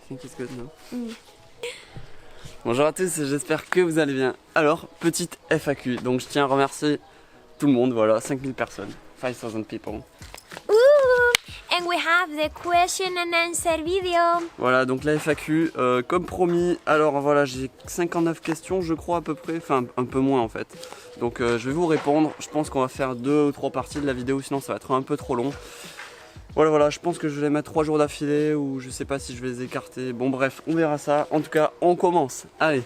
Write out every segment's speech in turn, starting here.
think it's good, no? Bonjour à tous, j'espère que vous allez bien. Alors, petite FAQ, donc je tiens à remercier tout le monde, voilà, 5000 personnes, 5000 people. And we have the question and answer video. Voilà, donc la FAQ, comme promis, alors voilà, j'ai 59 questions je crois à peu près, enfin un peu moins en fait. Donc je vais vous répondre, je pense qu'on va faire 2 ou 3 parties de la vidéo, sinon ça va être un peu trop long. Voilà, je pense que je vais les mettre 3 jours d'affilée ou je sais pas si je vais les écarter. Bon bref, on verra ça. En tout cas, on commence. Allez,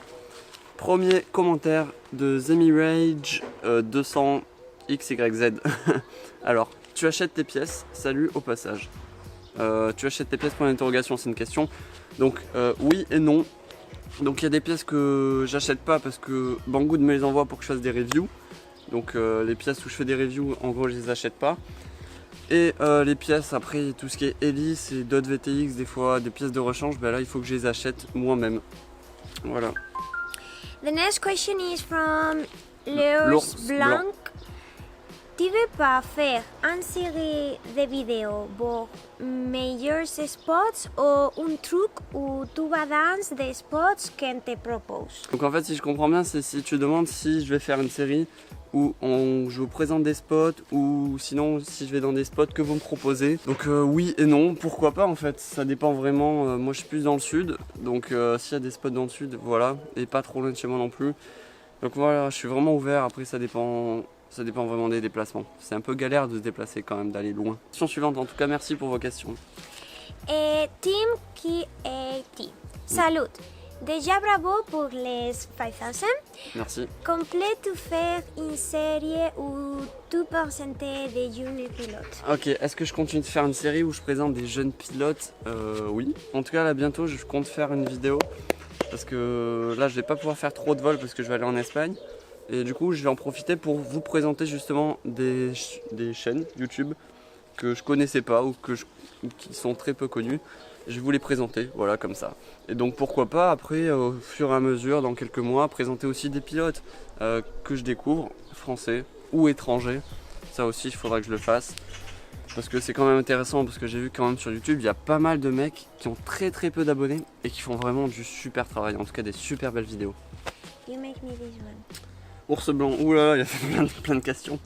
premier commentaire de Zemirage 200XYZ. Alors, tu achètes tes pièces, salut au passage. Tu achètes tes pièces, point d'interrogation, c'est une question. Donc oui et non. Donc il y a des pièces que j'achète pas parce que Banggood me les envoie pour que je fasse des reviews. Donc les pièces où je fais des reviews, en gros je les achète pas. Et les pièces, après tout ce qui est hélice et d'autres VTX, des fois des pièces de rechange, ben là il faut que je les achète moi-même. Voilà. The next question is from L'Ours Blanc. Tu veux pas faire une série de vidéos pour meilleurs spots ou un truc où tu vas dans des spots qu'on te propose? Donc en fait si je comprends bien, c'est si tu demandes si je vais faire une série où je vous présente des spots ou sinon si je vais dans des spots que vous me proposez. Donc oui et non, pourquoi pas en fait, ça dépend vraiment. Moi je suis plus dans le sud, donc s'il y a des spots dans le sud, voilà, et pas trop loin de chez moi non plus. Donc voilà, je suis vraiment ouvert, après ça dépend vraiment des déplacements. C'est un peu galère de se déplacer quand même, d'aller loin. Question suivante, en tout cas merci pour vos questions. Et Tim qui est Tim. Salut! Déjà bravo pour les 5000. Merci. Complet faire une série où tu présenter des jeunes pilotes. Ok, est-ce que je continue de faire une série où je présente des jeunes pilotes? Oui. En tout cas là bientôt je compte faire une vidéo. Parce que là je vais pas pouvoir faire trop de vols parce que je vais aller en Espagne. Et du coup je vais en profiter pour vous présenter justement des chaînes YouTube que je connaissais pas ou qui sont très peu connues. Je vais vous les présenter, voilà, comme ça. Et donc pourquoi pas après, au fur et à mesure, dans quelques mois, présenter aussi des pilotes que je découvre, français ou étrangers. Ça aussi il faudra que je le fasse. Parce que c'est quand même intéressant, parce que j'ai vu quand même sur YouTube, il y a pas mal de mecs qui ont très peu d'abonnés et qui font vraiment du super travail, en tout cas des super belles vidéos. You make me this one. Ours blanc, oulala, il y a plein de questions.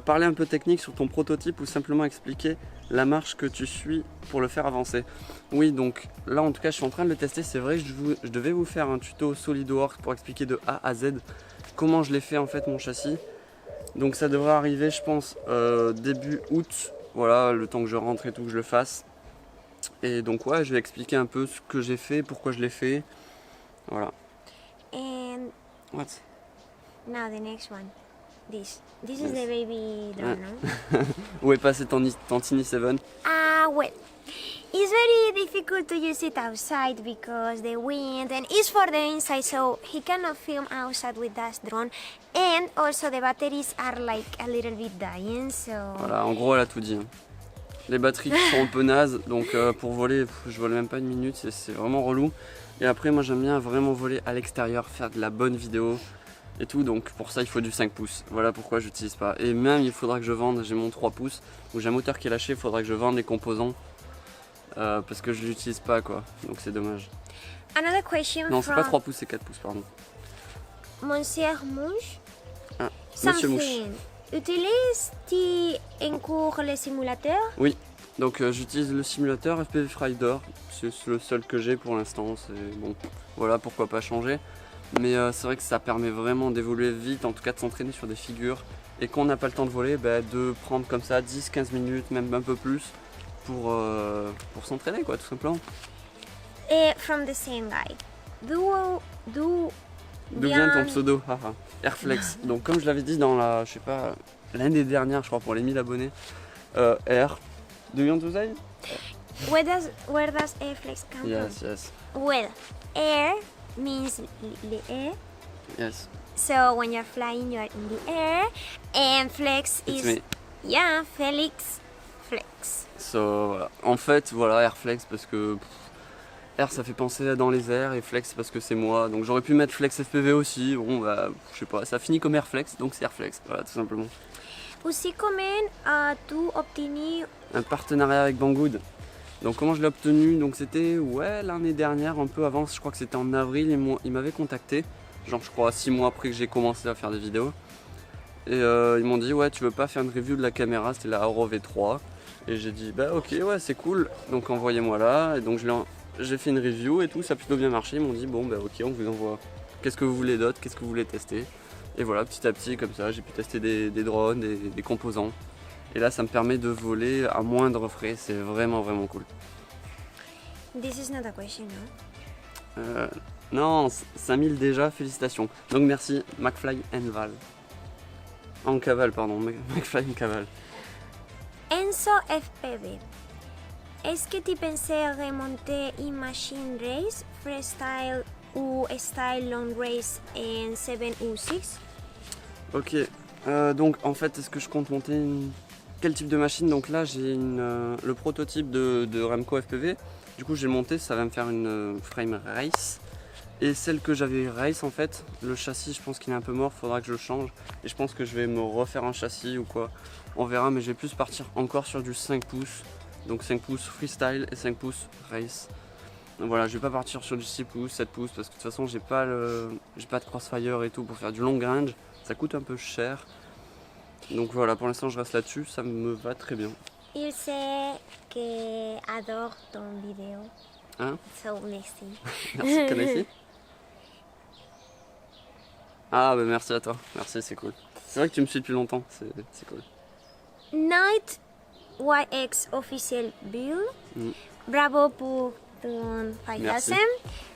Parler un peu technique sur ton prototype ou simplement expliquer la marche que tu suis pour le faire avancer. Oui, donc là en tout cas je suis en train de le tester, c'est vrai que je devais vous faire un tuto SolidWorks pour expliquer de A à Z comment je l'ai fait en fait mon châssis. Donc ça devrait arriver je pense début août, voilà, le temps que je rentre et tout que je le fasse. Et donc ouais, je vais expliquer un peu ce que j'ai fait, pourquoi je l'ai fait, voilà. And What? now the next one. This is the baby drone, no? Où est passé ton Tiny 7? Well, it's very difficult to use it outside because the wind and it's for the inside, so he cannot film outside with that drone. And also the batteries are like a little bit dying, so... Voilà, en gros elle a tout dit. Les batteries qui sont un peu nazes, donc pour voler, je vole même pas une minute, c'est vraiment relou. Et après moi j'aime bien vraiment voler à l'extérieur, faire de la bonne vidéo et tout, donc pour ça il faut du 5 pouces. Voilà pourquoi j'utilise pas. Et même il faudra que je vende, j'ai mon 3 pouces, où j'ai un moteur qui est lâché, il faudra que je vende les composants. Parce que je l'utilise pas quoi, donc c'est dommage. Another question Non, c'est from pas 3 pouces, c'est 4 pouces, pardon. Monsieur Mouche. Ah, Monsieur Mouche. Utilises-tu en cours les simulateurs? Oui, donc j'utilise le simulateur FPV Rider, c'est le seul que j'ai pour l'instant, c'est bon, voilà, pourquoi pas changer. Mais c'est vrai que ça permet vraiment d'évoluer vite, en tout cas de s'entraîner sur des figures. Et quand on n'a pas le temps de voler, de prendre comme ça 10-15 minutes, même un peu plus, pour s'entraîner quoi, tout simplement. Et from the same guy. D'où vient ton pseudo? Haha. Airflex. Donc comme je l'avais dit dans la, je sais pas, l'année dernière je crois pour les 1000 abonnés, Air. Do you want to say? Where does Airflex come from? Yes. Well, air means the air. Yes. So when you're flying, you're in the air, and flex It's is me. yeah, Felix flex. So voilà. En fait voilà Airflex parce que Air ça fait penser dans les airs et Flex parce que c'est moi. Donc j'aurais pu mettre Flex FPV aussi. Bon je sais pas, ça finit comme Airflex donc c'est Airflex. Voilà tout simplement. Aussi comment tu obtenu Un partenariat avec Banggood. Donc comment je l'ai obtenu? Donc c'était l'année dernière, un peu avant, je crois que c'était en avril, ils m'avaient contacté, genre je crois 6 mois après que j'ai commencé à faire des vidéos. Et ils m'ont dit ouais tu veux pas faire une review de la caméra, c'était la RAW-V3. Et j'ai dit bah ok ouais c'est cool, donc envoyez-moi là. Et donc j'ai fait une review et tout, ça a plutôt bien marché. Ils m'ont dit bon bah ok on vous envoie, qu'est-ce que vous voulez d'autre, qu'est-ce que vous voulez tester. Et voilà petit à petit comme ça j'ai pu tester des drones, des composants. Et là ça me permet de voler à moindre frais, c'est vraiment cool. This is not a question, no? Non, 5000 déjà, félicitations. Donc merci McFly and Val. En cavale, pardon, McFly en cavale. Enzo FPV. Est-ce que tu pensais remonter une machine race, freestyle ou style long race en 7 ou 6? Ok, donc en fait, est-ce que je compte monter quel type de machine? Donc là, j'ai le prototype de Remco FPV. Du coup, j'ai monté, ça va me faire une frame race. Et celle que j'avais race en fait, le châssis je pense qu'il est un peu mort, faudra que je le change. Et je pense que je vais me refaire un châssis ou quoi, on verra, mais je vais plus partir encore sur du 5 pouces. Donc 5 pouces freestyle et 5 pouces race. Donc voilà, je vais pas partir sur du 6 pouces, 7 pouces parce que de toute façon j'ai pas de crossfire et tout pour faire du long range. Ça coûte un peu cher. Donc voilà, pour l'instant je reste là-dessus, ça me va très bien. Il sait que adore ton vidéo. Hein? So merci. Merci Canessy. Ah bah merci à toi, merci c'est cool. C'est vrai que tu me suis depuis longtemps, c'est cool. Night YX Official Build. Bravo pour ton 5000.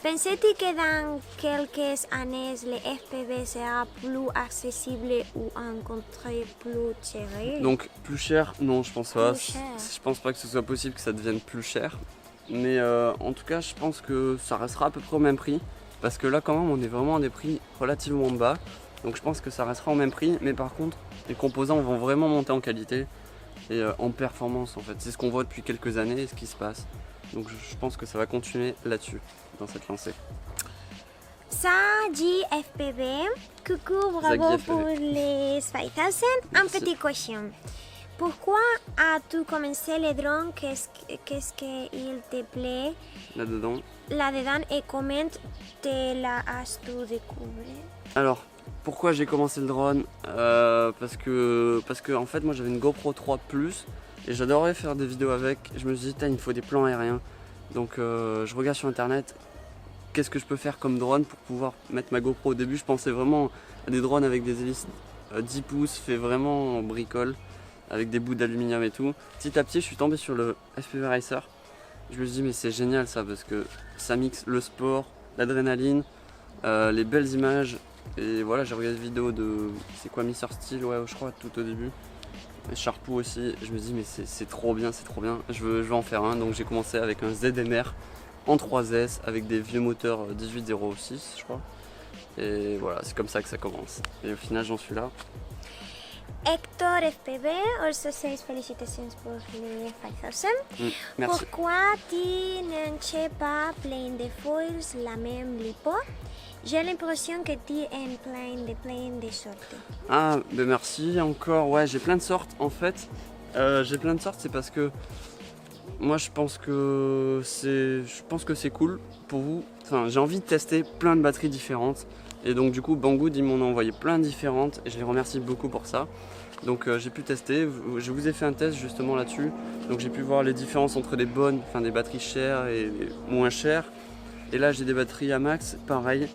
Pensais-tu que dans quelques années, les FPV sera plus accessible ou rencontrer plus cher? Donc plus cher, non je pense pas. Plus cher. Je pense pas que ce soit possible que ça devienne plus cher. Mais en tout cas je pense que ça restera à peu près au même prix. Parce que là quand même on est vraiment à des prix relativement bas. Donc je pense que ça restera au même prix. Mais par contre les composants vont vraiment monter en qualité et en performance en fait. C'est ce qu'on voit depuis quelques années, ce qui se passe. Donc je pense que ça va continuer là-dessus, dans cette lancée. Zagi FPV, coucou, bravo FPV. pour les 5000. Un petit question. Pourquoi as-tu commencé les drones? Qu'est-ce qu'il te plaît Là-dedans. là-dedans et comment te l'as-tu découvert? Alors, pourquoi j'ai commencé le drone? Parce que en fait moi j'avais une GoPro 3 Plus et j'adorais faire des vidéos avec. Je me suis dit il me faut des plans aériens. Donc je regarde sur internet qu'est-ce que je peux faire comme drone pour pouvoir mettre ma GoPro. Au début je pensais vraiment à des drones avec des hélices 10 pouces fait vraiment en bricole avec des bouts d'aluminium et tout. Petit à petit je suis tombé sur le FPV Racer. Je me suis dit mais c'est génial ça parce que ça mixe le sport, l'adrénaline, les belles images. Et voilà, j'ai regardé des vidéos de, c'est quoi, Mr Steel, ouais, je crois, tout au début. Et Sharpou aussi, je me dis mais c'est trop bien, je veux en faire un. Donc j'ai commencé avec un ZMR en 3S avec des vieux moteurs 1806 je crois. Et voilà, c'est comme ça que ça commence. Et au final j'en suis là. Hector FPV also says félicitations pour les 5000. Merci. Pourquoi tu n'enchaînes pas plein de foils la même lipo? J'ai l'impression que tu es plein de sortes. Ah, ben merci encore. Ouais, j'ai plein de sortes. En fait, j'ai plein de sortes, c'est parce que moi je pense que c'est cool pour vous. Enfin, j'ai envie de tester plein de batteries différentes. Et donc du coup, Banggood, ils m'en ont envoyé plein différentes et je les remercie beaucoup pour ça. Donc j'ai pu tester. Je vous ai fait un test justement là-dessus. Donc j'ai pu voir les différences entre des bonnes, enfin des batteries chères et moins chères. Et là, j'ai des batteries Amax, pareil.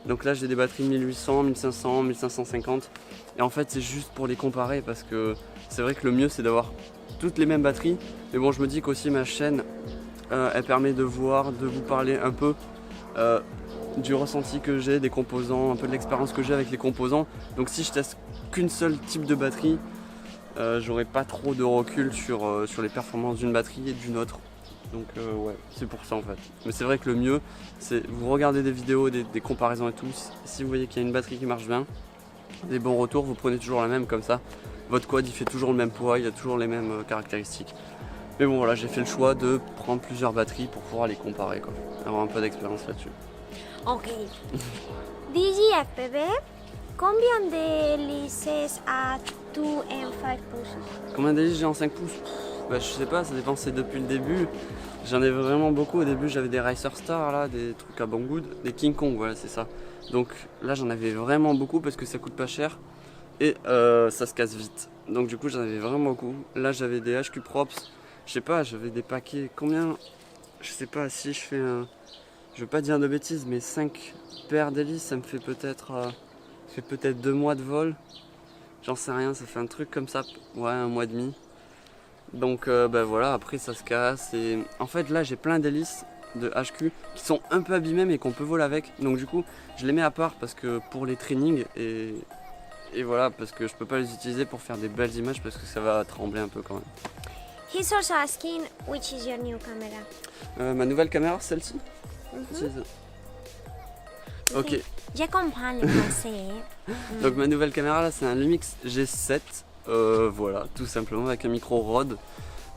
Donc là j'ai des batteries 1800, 1500, 1550 et en fait c'est juste pour les comparer parce que c'est vrai que le mieux c'est d'avoir toutes les mêmes batteries. Mais bon je me dis qu'aussi ma chaîne elle permet de vous parler un peu du ressenti que j'ai des composants, un peu de l'expérience que j'ai avec les composants. Donc si je teste qu'une seule type de batterie, j'aurai pas trop de recul sur les performances d'une batterie et d'une autre. Donc ouais, c'est pour ça en fait. Mais c'est vrai que le mieux, c'est vous regardez des vidéos, des comparaisons et tout. Si vous voyez qu'il y a une batterie qui marche bien, des bons retours, vous prenez toujours la même comme ça. Votre quad il fait toujours le même poids, il y a toujours les mêmes caractéristiques. Mais bon voilà, j'ai fait le choix de prendre plusieurs batteries pour pouvoir les comparer quoi. Avoir un peu d'expérience là-dessus. Ok. DJFPV, combien d'hélices as-tu en 5 pouces? Combien d'hélices j'ai en 5 pouces? Bah je sais pas, ça dépend, c'est depuis le début. J'en ai vraiment beaucoup. Au début, j'avais des Ricer Star, là, des trucs à Banggood, des King Kong, voilà, c'est ça. Donc là, j'en avais vraiment beaucoup parce que ça coûte pas cher et ça se casse vite. Donc du coup, j'en avais vraiment beaucoup. Là, j'avais des HQ Props. Je sais pas, j'avais des paquets. Combien? Je sais pas si je fais un. Je veux pas dire de bêtises, mais 5 paires d'hélices, ça me fait peut-être 2 mois de vol. J'en sais rien, ça fait un truc comme ça. Ouais, 1 mois et demi. Donc bah voilà, après ça se casse. Et en fait, là, j'ai plein d'hélices de HQ qui sont un peu abîmées mais qu'on peut voler avec. Donc du coup, je les mets à part parce que pour les trainings et voilà, parce que je peux pas les utiliser pour faire des belles images parce que ça va trembler un peu quand même. He's also asking which is your new camera. Ma nouvelle caméra, celle-ci. C'est ça. Ok. Je comprends le français. Donc ma nouvelle caméra là, c'est un Lumix G7. Voilà, tout simplement avec un micro Rode.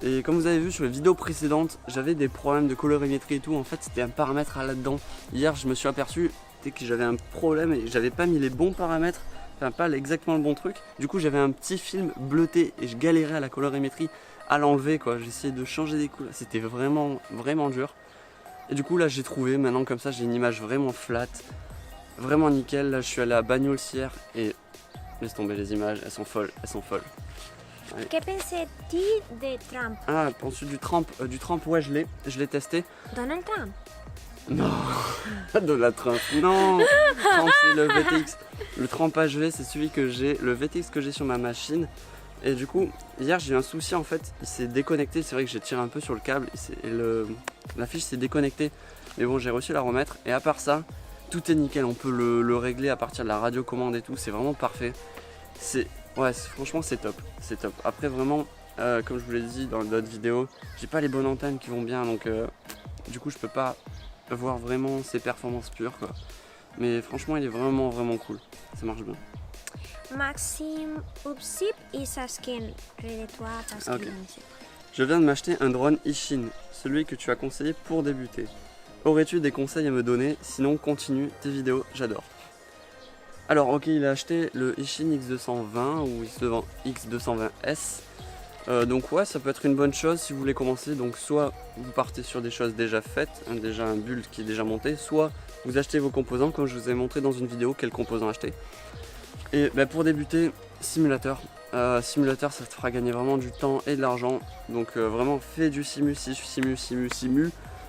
Et comme vous avez vu sur les vidéos précédentes, j'avais des problèmes de colorimétrie et tout. En fait, c'était un paramètre à là-dedans. Hier, je me suis aperçu que j'avais un problème et j'avais pas mis les bons paramètres. Enfin, pas exactement le bon truc. Du coup, j'avais un petit film bleuté et je galérais à la colorimétrie à l'enlever, quoi. J'essayais de changer des couleurs. C'était vraiment, vraiment dur. Et du coup, là, j'ai trouvé. Maintenant, comme ça, j'ai une image vraiment flat. Vraiment nickel. Là, je suis allé à Bagnols-Sierre et laisse tomber les images. Elles sont folles. Elles sont folles. Ouais. Que pensais-tu de Trump? Ah, ensuite du Trump, ouais, je l'ai testé. Donald Trump? Non, Donald Trump, non. Trump, c'est le VTX. Le Trump HV, c'est celui que j'ai, le VTX que j'ai sur ma machine. Et du coup, hier j'ai eu un souci en fait, il s'est déconnecté. C'est vrai que j'ai tiré un peu sur le câble et la fiche s'est déconnectée. Mais bon, j'ai réussi à la remettre. Et à part ça, tout est nickel. On peut le régler à partir de la radiocommande et tout. C'est vraiment parfait. Ouais, franchement, c'est top. C'est top. Après, vraiment, comme je vous l'ai dit dans d'autres vidéos, j'ai pas les bonnes antennes qui vont bien. Donc, du coup, je peux pas voir vraiment ses performances pures, quoi. Mais franchement, il est vraiment, vraiment cool. Ça marche bien. Maxime Upsip is asking, read-toi parce qu'il Ok. Je viens de m'acheter un drone Ishin, celui que tu as conseillé pour débuter. Aurais-tu des conseils à me donner? Sinon, continue tes vidéos, j'adore. Alors, ok, il a acheté le Ishin X220 ou X220S. Donc ouais, ça peut être une bonne chose si vous voulez commencer. Donc soit vous partez sur des choses déjà faites, déjà un build qui est déjà monté, soit vous achetez vos composants comme je vous ai montré dans une vidéo quels composants acheter. Et bah, pour débuter, simulateur. Simulateur, ça te fera gagner vraiment du temps et de l'argent. Donc vraiment fais du simu.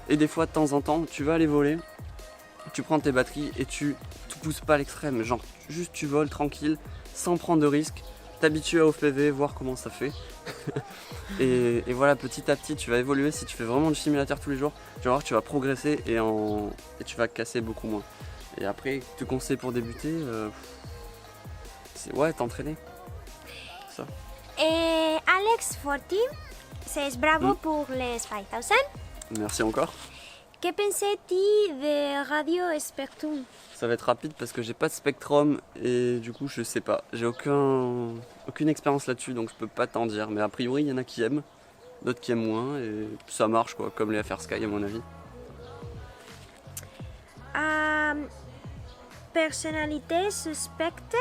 Et des fois de temps en temps, tu vas aller voler, tu prends tes batteries et tu pousses pas à l'extrême. Genre juste tu voles tranquille, sans prendre de risques. T'habituer au PV, voir comment ça fait. et voilà, petit à petit, tu vas évoluer. Si tu fais vraiment du simulateur tous les jours, tu vas voir, tu vas progresser et tu vas casser beaucoup moins. Et après, te conseil pour débuter, c'est ouais, t'entraîner. Ça. Et Alex Forti says bravo pour les 5000. Merci encore. Que pensais-tu de Radio Spectrum? Ça va être rapide parce que j'ai pas de Spectrum et du coup je sais pas. J'ai aucune expérience là-dessus donc je peux pas t'en dire. Mais a priori il y en a qui aiment, d'autres qui aiment moins et ça marche quoi, comme les FR Sky à mon avis. Personnalité suspecte.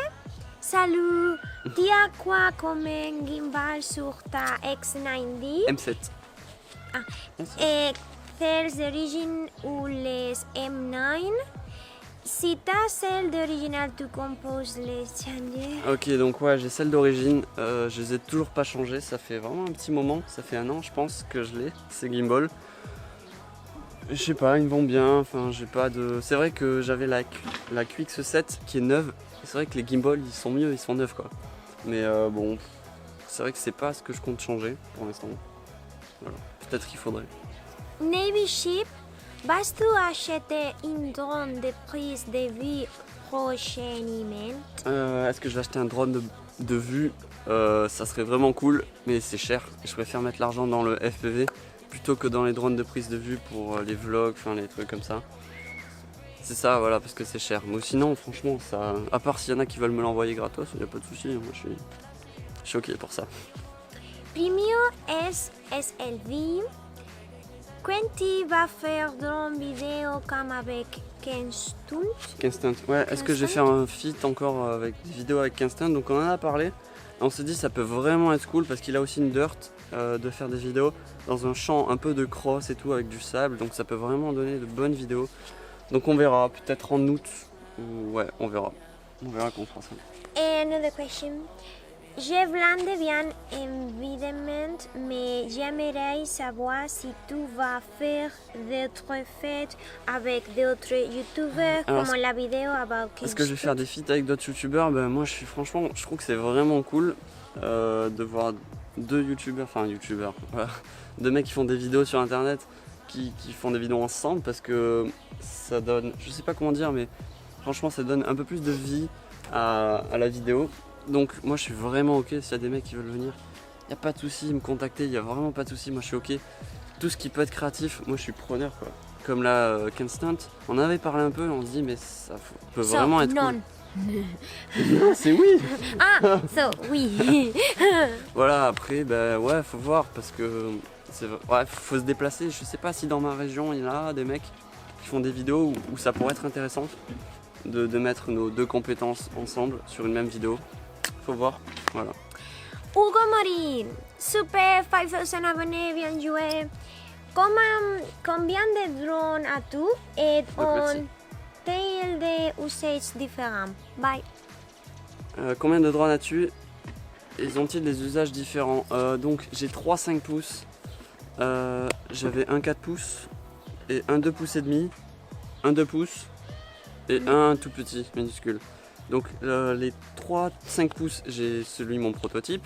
Salut, tu as quoi comme un gimbal sur ta X90? M7. Ah. Et celles d'origine ou les M9? Si t'as celle d'original, tu composes les changer. Ok, donc ouais, j'ai celle d'origine. Je les ai toujours pas changées. Ça fait vraiment un petit moment. Ça fait 1 an, je pense, que je l'ai. C'est gimbal. Je sais pas, ils me vont bien. Enfin, j'ai pas de. C'est vrai que j'avais la QX7 qui est neuve. C'est vrai que les gimbals, ils sont mieux, ils sont neufs quoi. Mais bon, c'est vrai que c'est pas ce que je compte changer pour l'instant. Voilà. Peut-être qu'il faudrait. Navy Ship, vas-tu acheter une drone de prise de vue prochainement? Est-ce que je vais acheter un drone de vue? Ça serait vraiment cool, mais c'est cher. Je préfère mettre l'argent dans le FPV plutôt que dans les drones de prise de vue pour les vlogs, enfin les trucs comme ça. C'est ça, voilà, parce que c'est cher. Mais sinon, franchement, ça, à part s'il y en a qui veulent me l'envoyer gratos, il n'y a pas de souci. Moi, je suis ok pour ça. Premio SLV. Quand tu vas faire drone vidéo comme avec Kingston? Kingston, ouais. Est-ce que je vais faire un feat encore avec des vidéos avec Kingston? Donc on en a parlé. On s'est dit ça peut vraiment être cool parce qu'il a aussi une dirt de faire des vidéos dans un champ un peu de crosse et tout avec du sable, donc ça peut vraiment donner de bonnes vidéos. Donc on verra, peut-être en août, ou ouais, on verra qu'on fera ça. Another question. Je blinde bien évidemment, mais j'aimerais savoir si tu vas faire d'autres fêtes avec d'autres youtubeurs, comme la vidéo about Est-ce que je vais faire des feats avec d'autres youtubeurs? Ben moi franchement, je trouve que c'est vraiment cool de voir deux youtubeurs, voilà, deux mecs qui font des vidéos sur internet, qui font des vidéos ensemble, parce que ça donne, je sais pas comment dire, mais franchement ça donne un peu plus de vie à la vidéo. Donc moi je suis vraiment ok s'il y a des mecs qui veulent venir, il n'y a pas de souci, me contacter, il n'y a vraiment pas de souci, moi je suis ok. Tout ce qui peut être créatif, moi je suis preneur quoi. Comme là Kenstunt, on avait parlé un peu et on se dit mais ça peut vraiment être cool. Non, c'est oui. Ah, oui. Voilà, après ouais, faut voir parce que ouais, faut se déplacer. Je sais pas si dans ma région il y a des mecs qui font des vidéos où ça pourrait être intéressant de mettre nos deux compétences ensemble sur une même vidéo. Faut voir, voilà. Hugo Morin, super 5000 abonnés, bien joué. Combien de drones as-tu et ont-ils des usages différents? Bye. Combien de drones as-tu? Ils ont-ils des usages différents? Donc j'ai 3 5 pouces, j'avais un 4 pouces et un 2 pouces et demi, un 2 pouces et un tout petit, minuscule. Donc les 3 5 pouces, j'ai mon prototype.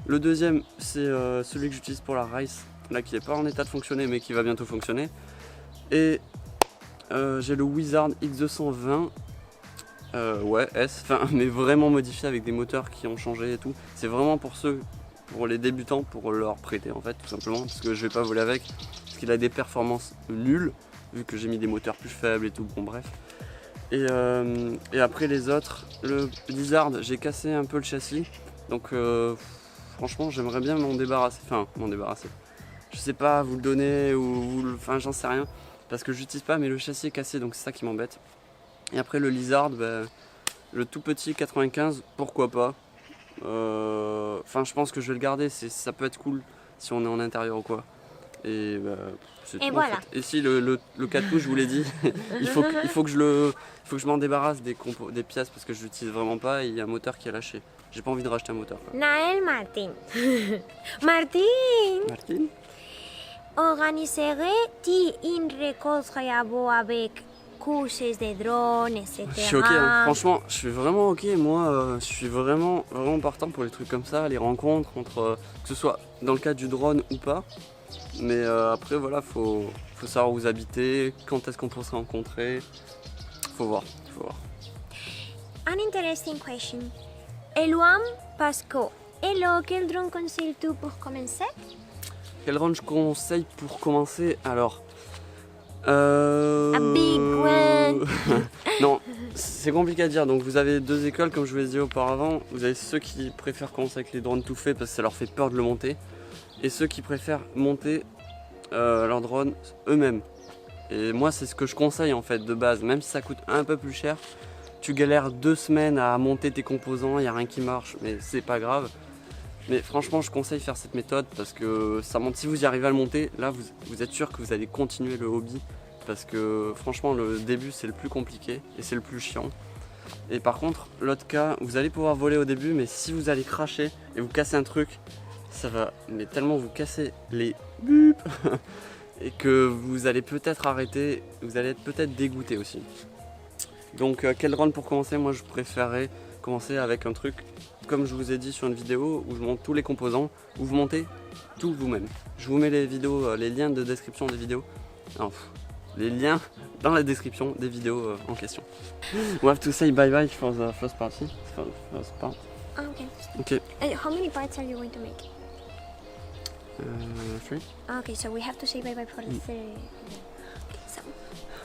Le deuxième, c'est celui que j'utilise pour la race, là qui n'est pas en état de fonctionner mais qui va bientôt fonctionner. Et j'ai le Wizard X220, ouais, S, mais vraiment modifié avec des moteurs qui ont changé et tout. C'est vraiment pour les débutants, pour leur prêter en fait, tout simplement, parce que je vais pas voler avec, parce qu'il a des performances nulles, vu que j'ai mis des moteurs plus faibles et tout, bon bref. Et après les autres, le Lizard, j'ai cassé un peu le châssis, donc franchement j'aimerais bien m'en débarrasser, je sais pas, vous le donner ou j'en sais rien, parce que j'utilise pas, mais le châssis est cassé, donc c'est ça qui m'embête. Et après le Lizard, le tout petit 95, pourquoi pas, je pense que je vais le garder, ça peut être cool si on est en intérieur ou quoi. Et c'est tout, voilà. en fait. Et si le 4 pouces, je vous l'ai dit, il faut que je m'en débarrasse des pièces parce que je l'utilise vraiment pas et il y a un moteur qui a lâché. J'ai pas envie de racheter un moteur. Naël Martin. Martin, organiserais-tu une récolte avec courses de drones, etc. je suis ok, hein. Franchement, je suis vraiment ok. Moi, je suis vraiment partant pour les trucs comme ça, les rencontres entre que ce soit dans le cas du drone ou pas. Mais après voilà, faut savoir où vous habitez, quand est-ce qu'on peut se rencontrer. Faut voir. An interesting question. Eloam Pasco. Hello, quel drone conseilles-tu pour commencer? Quel drone je conseille pour commencer? Alors A big one. Non, c'est compliqué à dire. Donc vous avez deux écoles comme je vous l'ai dit auparavant. Vous avez ceux qui préfèrent commencer avec les drones tout faits parce que ça leur fait peur de le monter. Et ceux qui préfèrent monter leur drone eux-mêmes. Et moi c'est ce que je conseille en fait de base, même si ça coûte un peu plus cher. Tu galères 2 semaines à monter tes composants, il n'y a rien qui marche, mais c'est pas grave. Mais franchement je conseille faire cette méthode parce que ça monte. Si vous y arrivez à le monter, là vous êtes sûr que vous allez continuer le hobby. Parce que franchement le début c'est le plus compliqué et c'est le plus chiant. Et par contre l'autre cas, vous allez pouvoir voler au début, mais si vous allez cracher et vous casser un truc, ça va mais tellement vous casser les bups et que vous allez peut-être arrêter, vous allez être peut-être dégoûté aussi. Donc quel drone pour commencer? Moi je préférerais commencer avec un truc comme je vous ai dit sur une vidéo où je monte tous les composants, où vous montez tout vous-même. Je vous mets les vidéos, les liens de description des vidéos. Non, les liens dans la description des vidéos en question. We have to say bye bye for the first party. First part. Okay. How many parts are you going to make? 3. Okay, so we have to say bye bye for the third.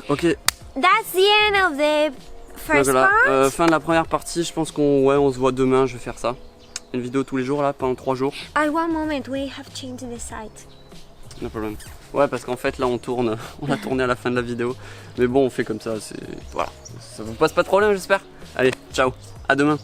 Ok. That's the end of the first voilà. part. Fin de la première partie. Je pense on se voit demain. Je vais faire ça. Une vidéo tous les jours là pendant 3 jours. At one moment we have changed the site. No problem. Ouais, parce qu'en fait là on tourne, on a tourné à la fin de la vidéo. Mais bon, on fait comme ça. Voilà. Ça vous pose pas de problème, j'espère. Allez, ciao. À demain.